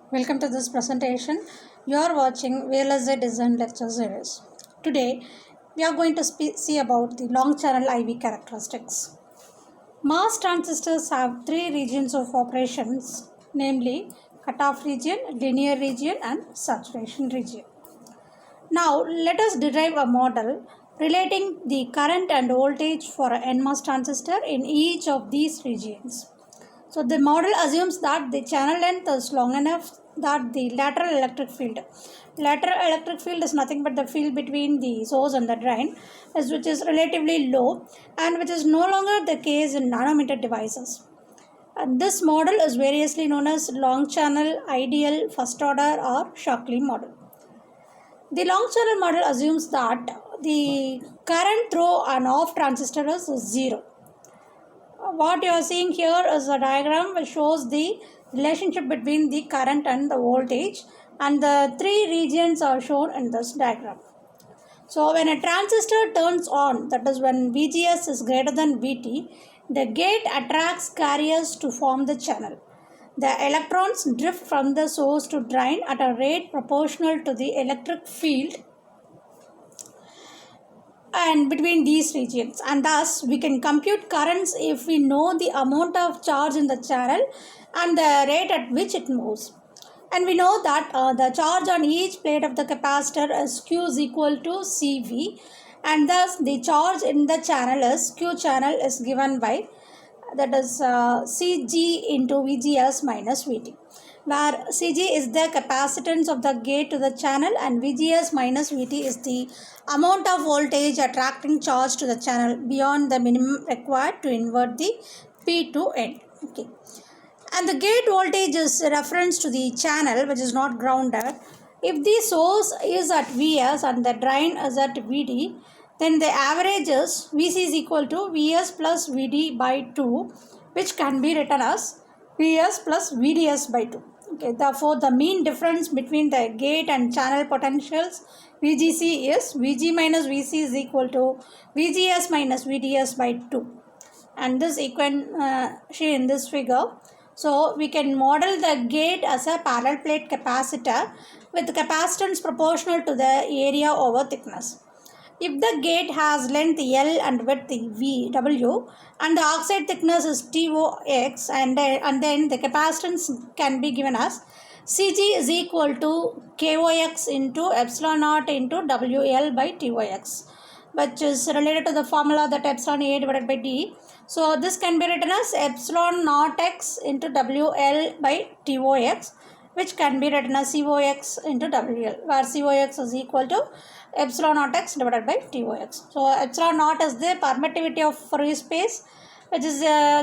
Welcome to this presentation. You are watching VLSI Design Lecture Series. Today, we are going to see about the long channel IV characteristics. MOS transistors have three regions of operations, namely cutoff region, linear region, and saturation region. Now, let us derive a model relating the current and voltage for an NMOS transistor in each of these regions. So the model assumes that the channel length is long enough that the lateral electric field is nothing but the field between the source and the drain, which is relatively low and which is no longer the case in nanometer devices. And this model is variously known as long channel, ideal, first order or Shockley model. The long channel model assumes that the current through an off transistor is zero. What you are seeing here is a diagram which shows the relationship between the current and the voltage, and the three regions are shown in this diagram. So when a transistor turns on, that is when VGS is greater than VT, the gate attracts carriers to form the channel. The electrons drift from the source to drain at a rate proportional to the electric field and between these regions, and thus we can compute currents if we know the amount of charge in the channel and the rate at which it moves. And we know that the charge on each plate of the capacitor is Q is equal to CV, and thus the charge in the channel is Q channel is given by, that is Cg into VGS minus VT, where Cg is the capacitance of the gate to the channel and VGS minus VT is the amount of voltage attracting charge to the channel beyond the minimum required to invert the P to N. Okay. And the gate voltage is a reference to the channel which is not grounded. If the source is at Vs and the drain is at Vd, then the average is Vc is equal to Vs plus Vd by 2, which can be written as Vs plus Vds by 2. Okay, therefore, the mean difference between the gate and channel potentials VGC is Vg minus Vc is equal to VGS minus VDS by 2. And this you can see in this figure. So we can model the gate as a parallel plate capacitor with capacitance proportional to the area over thickness. If the gate has length L and width W and the oxide thickness is TOX, and then the capacitance can be given as Cg is equal to KOX into epsilon naught into WL by TOX, which is related to the formula that epsilon A divided by D. So this can be written as epsilon naught x into WL by TOX, which can be written as COX into WL, where COX is equal to epsilon naught x divided by TOX. So epsilon naught is the permittivity of free space, which is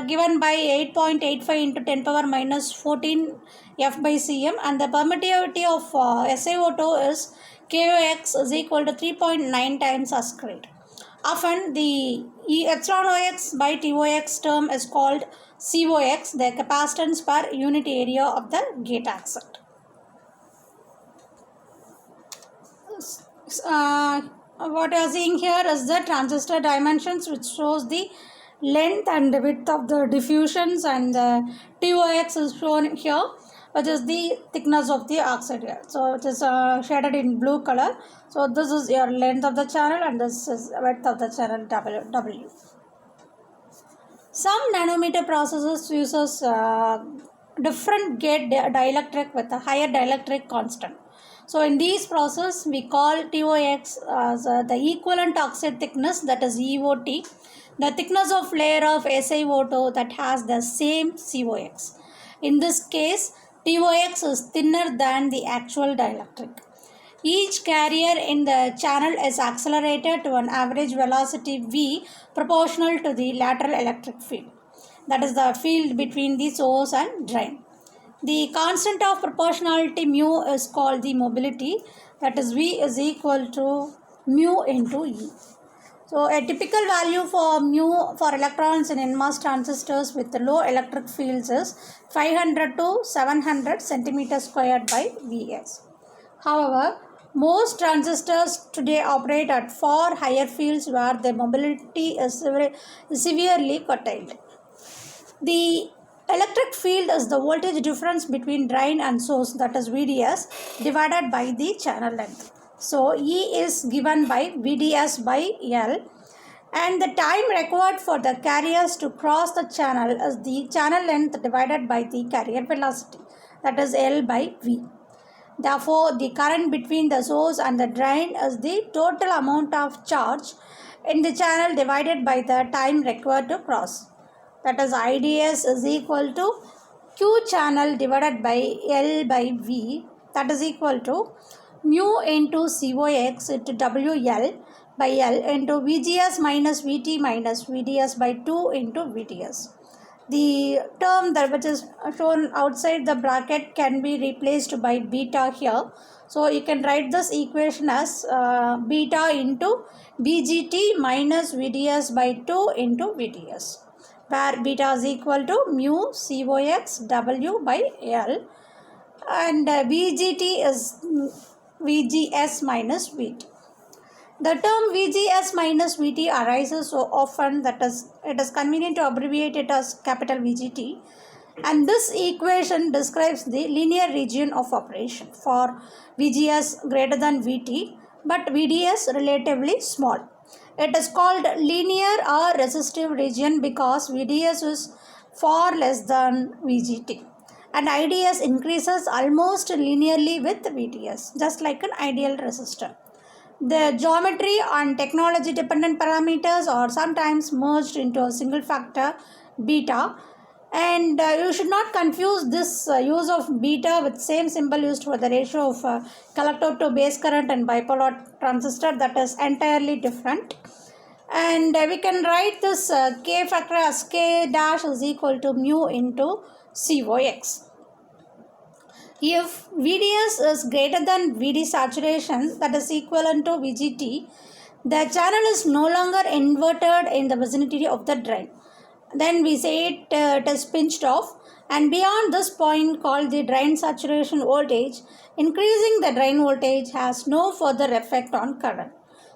given by 8.85 into 10 power minus 14 F by Cm, and the permittivity of SiO2 is KOX is equal to 3.9 times as squared. Often the epsilon OX by TOX term is called COX, the capacitance per unit area of the gate accept. What you are seeing here is the transistor dimensions, which shows the length and width of the diffusions, and the TOX is shown here, which is the thickness of the oxide here. So it is shaded in blue color. So this is your length of the channel and this is width of the channel W. Some nanometer processes uses different gate dielectric with a higher dielectric constant. So in these processes we call TOX as the equivalent oxide thickness, that is EOT, the thickness of layer of SiO2 that has the same COX. In this case, TOX is thinner than the actual dielectric. Each carrier in the channel is accelerated to an average velocity v proportional to the lateral electric field, that is the field between the source and drain. The constant of proportionality mu is called the mobility, that is V is equal to mu into E. So a typical value for mu for electrons in NMOS transistors with low electric fields is 500 to 700 centimeter squared by Vs. However, most transistors today operate at far higher fields where the mobility is severely curtailed. The electric field is the voltage difference between drain and source, that is VDS, divided by the channel length. So E is given by VDS by L, and the time required for the carriers to cross the channel is the channel length divided by the carrier velocity, that is L by V. Therefore, the current between the source and the drain is the total amount of charge in the channel divided by the time required to cross. That is, IDS is equal to Q channel divided by L by V, that is equal to mu into COX into WL by L into VGS minus VT minus VDS by 2 into VDS. The term that which is shown outside the bracket can be replaced by beta here. So you can write this equation as beta into VGT minus VDS by 2 into VDS, where beta is equal to mu COX W by L, and VGT is VGS minus VT. The term VGS minus VT arises so often that it is convenient to abbreviate it as capital VGT, and this equation describes the linear region of operation for VGS greater than VT but VDS relatively small. It is called linear or resistive region because VDS is far less than VGT, and IDS increases almost linearly with VDS, just like an ideal resistor. The geometry and technology dependent parameters are sometimes merged into a single factor beta, and you should not confuse this use of beta with same symbol used for the ratio of collector to base current and bipolar transistor, that is entirely different. And we can write this K factor as K dash is equal to mu into COX. If VDS is greater than VD saturation, that is equivalent to VGT, the channel is no longer inverted in the vicinity of the drain. Then we say it is pinched off, and beyond this point called the drain saturation voltage, increasing the drain voltage has no further effect on current.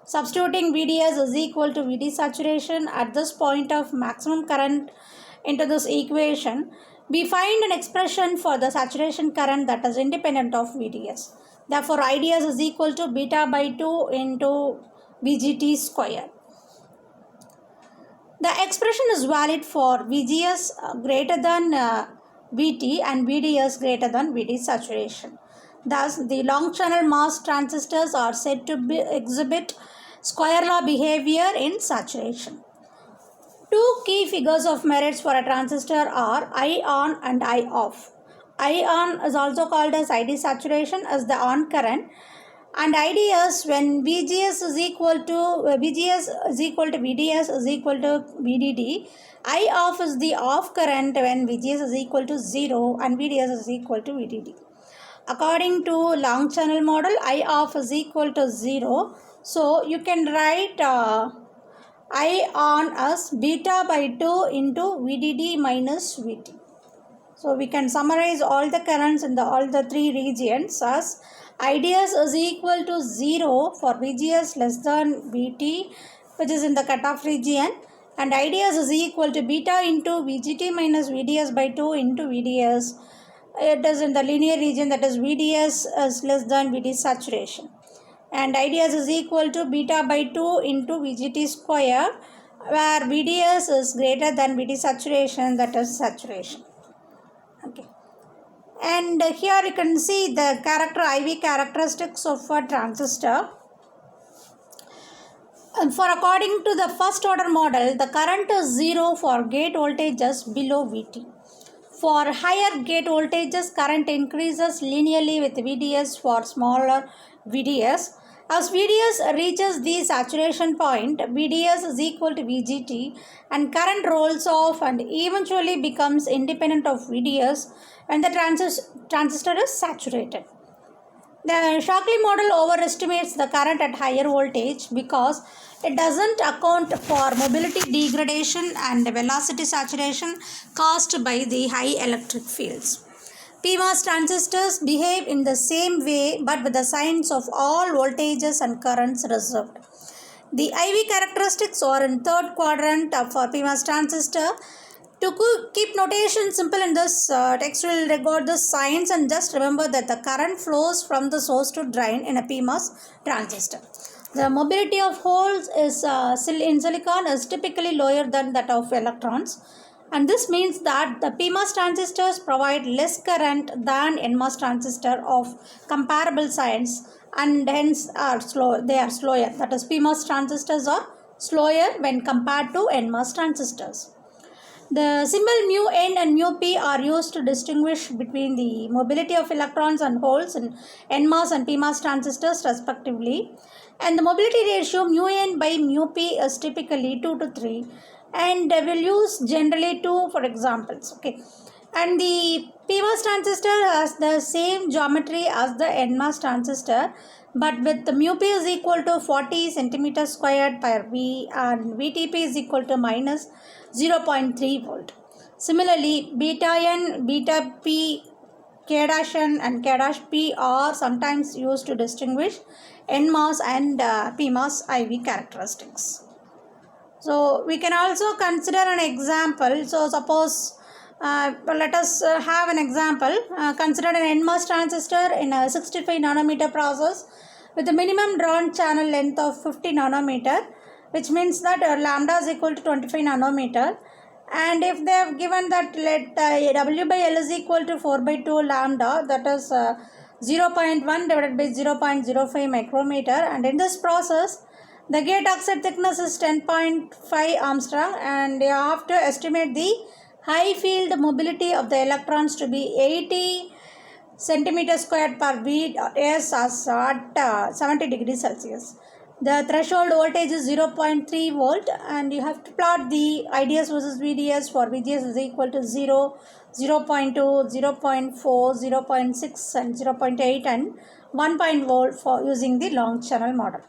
Substituting VDS is equal to VD saturation at this point of maximum current into this equation, we find an expression for the saturation current that is independent of VDS. Therefore, IDS is equal to beta by 2 into VGT square. The expression is valid for VGS greater than VT and VDS greater than VD saturation. Thus, the long channel MOS transistors are said to exhibit square law behavior in saturation. Two key figures of merits for a transistor are I on and I off. I on is also called as ID saturation as the on current, and IDS when VGS is equal to VDS is equal to VDD. I off is the off current when VGS is equal to 0 and VDS is equal to VDD. According to long channel model, I off is equal to 0. So you can write I on as beta by 2 into VDD minus VT. So we can summarize all the currents in all the three regions as IDS is equal to 0 for VGS less than VT, which is in the cutoff region, and IDS is equal to beta into VGT minus VDS by 2 into VDS. It is in the linear region, that is VDS is less than VD saturation. And IDS is equal to beta by 2 into VGT square, where VDS is greater than VD saturation, that is saturation. Okay. And here you can see the IV characteristics of a transistor. And for according to the first order model, the current is 0 for gate voltages below VT. For higher gate voltages, current increases linearly with VDS for smaller VDS. As VDS reaches the saturation point, VDS is equal to VGT and current rolls off and eventually becomes independent of VDS when the transistor is saturated. The Shockley model overestimates the current at higher voltage because it doesn't account for mobility degradation and velocity saturation caused by the high electric fields. PMOS transistors behave in the same way but with the signs of all voltages and currents reserved. The IV characteristics are in third quadrant for PMOS transistor. To keep notation simple in this text, will record the signs and just remember that the current flows from the source to drain in a PMOS transistor. The mobility of holes is in silicon is typically lower than that of electrons, and this means that the PMOS transistors provide less current than NMOS transistor of comparable size, and hence are slow. They are slower. That is, PMOS transistors are slower when compared to NMOS transistors. The symbol mu n and mu p are used to distinguish between the mobility of electrons and holes in NMOS and PMOS transistors respectively. And the mobility ratio mu n by mu p is typically 2 to 3. And we'll use generally 2 for examples. Okay. And the PMOS transistor has the same geometry as the NMOS transistor, but with the mu p is equal to 40 centimeter squared per V and VTP is equal to minus 0.3 volt. Similarly, beta n, beta p, k dash n and k dash p are sometimes used to distinguish NMOS and PMOS IV characteristics. So we can also consider an example. So suppose let us have an example. Consider an NMOS transistor in a 65 nanometer process with a minimum drawn channel length of 50 nanometer, which means that lambda is equal to 25 nanometer. And if they have given that let W by L is equal to 4 by 2 lambda, that is 0.1 divided by 0.05 micrometer, and in this process the gate oxide thickness is 10.5 Armstrong, and you have to estimate the high field mobility of the electrons to be 80 centimeter squared per V S as at 70 degrees Celsius. The threshold voltage is 0.3 volt, and you have to plot the IDS versus VDS for VGS is equal to 0, 0.2, 0.4, 0.6 and 0.8 and 1 volt for using the long channel model.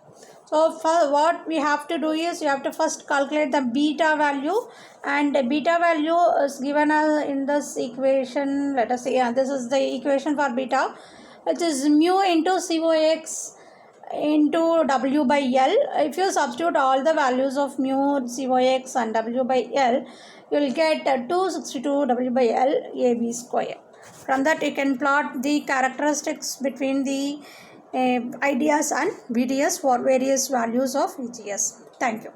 So for what we have to do is you have to first calculate the beta value, and the beta value is given in this equation. Let us say this is the equation for beta, which is mu into COX into W by L. If you substitute all the values of mu, COX and W by L, you will get 262 W by L AB square. From that you can plot the characteristics between the IDS and VDS for various values of VGS. Thank you.